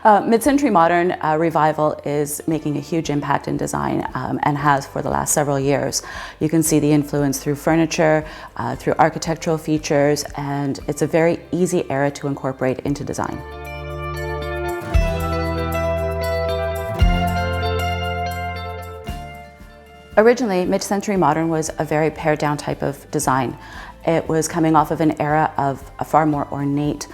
Mid-century modern revival is making a huge impact in design and has for the last several years. You can see the influence through furniture, through architectural features, and it's a very easy era to incorporate into design. Originally, mid-century modern was a very pared-down type of design. It was coming off of an era of a far more ornate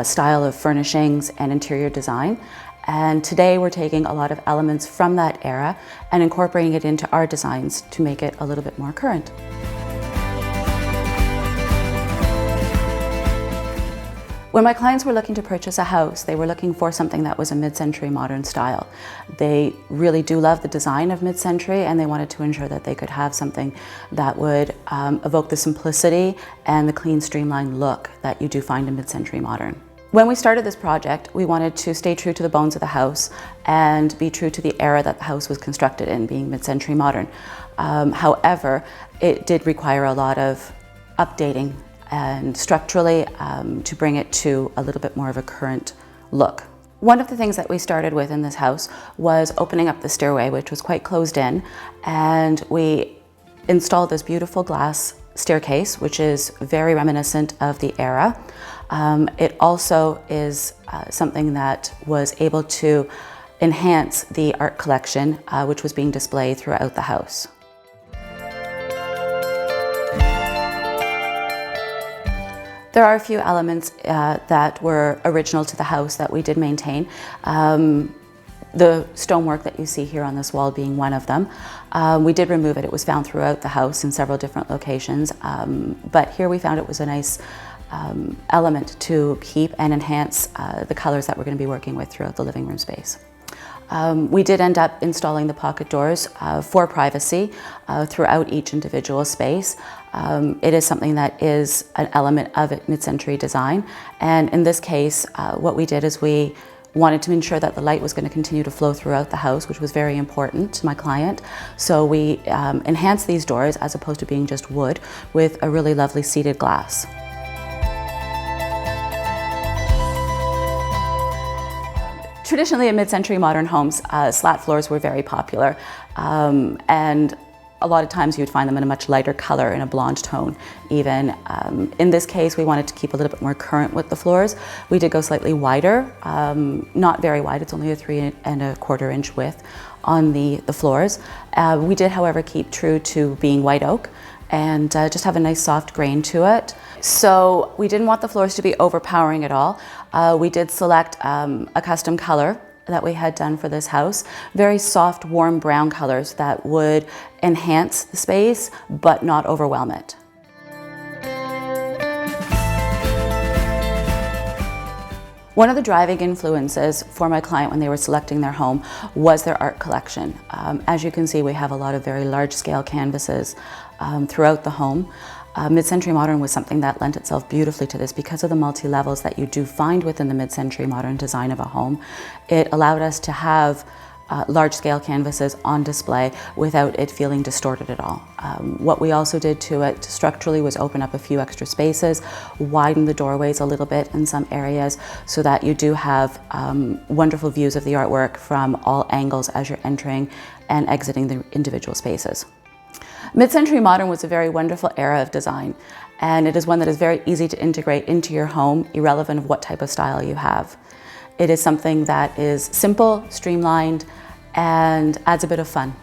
style of furnishings and interior design. And today we're taking a lot of elements from that era and incorporating it into our designs to make it a little bit more current. When my clients were looking to purchase a house, they were looking for something that was a mid-century modern style. They really do love the design of mid-century, and they wanted to ensure that they could have something that would evoke the simplicity and the clean, streamlined look that you do find in mid-century modern. When we started this project, we wanted to stay true to the bones of the house and be true to the era that the house was constructed in, being mid-century modern. However, it did require a lot of updating and structurally to bring it to a little bit more of a current look. One of the things that we started with in this house was opening up the stairway, which was quite closed in, and we installed this beautiful glass staircase, which is very reminiscent of the era. It also is something that was able to enhance the art collection, which was being displayed throughout the house. There are a few elements that were original to the house that we did maintain. The stonework that you see here on this wall being one of them. We did remove it. It was found throughout the house in several different locations, but here we found it was a nice element to keep and enhance the colors that we're going to be working with throughout the living room space. We did end up installing the pocket doors for privacy throughout each individual space. It is something that is an element of mid-century design, and in this case what we did is we wanted to ensure that the light was going to continue to flow throughout the house, which was very important to my client. So we enhanced these doors, as opposed to being just wood, with a really lovely seated glass. Traditionally, in mid-century modern homes, slat floors were very popular, and a lot of times you'd find them in a much lighter color, in a blonde tone even. In this case, we wanted to keep a little bit more current with the floors. We did go slightly wider, not very wide, it's only a 3¼ inch width on the floors. We did, however, keep true to being white oak and just have a nice soft grain to it. So we didn't want the floors to be overpowering at all. We did select a custom color that we had done for this house. Very soft, warm brown colors that would enhance the space but not overwhelm it. One of the driving influences for my client when they were selecting their home was their art collection. As you can see, we have a lot of very large-scale canvases throughout the home. Mid-century modern was something that lent itself beautifully to this because of the multi-levels that you do find within the mid-century modern design of a home. It allowed us to have large-scale canvases on display without it feeling distorted at all. What we also did to it structurally was open up a few extra spaces, widen the doorways a little bit in some areas so that you do have wonderful views of the artwork from all angles as you're entering and exiting the individual spaces. Mid-century modern was a very wonderful era of design, and it is one that is very easy to integrate into your home, irrelevant of what type of style you have. It is something that is simple, streamlined, and adds a bit of fun.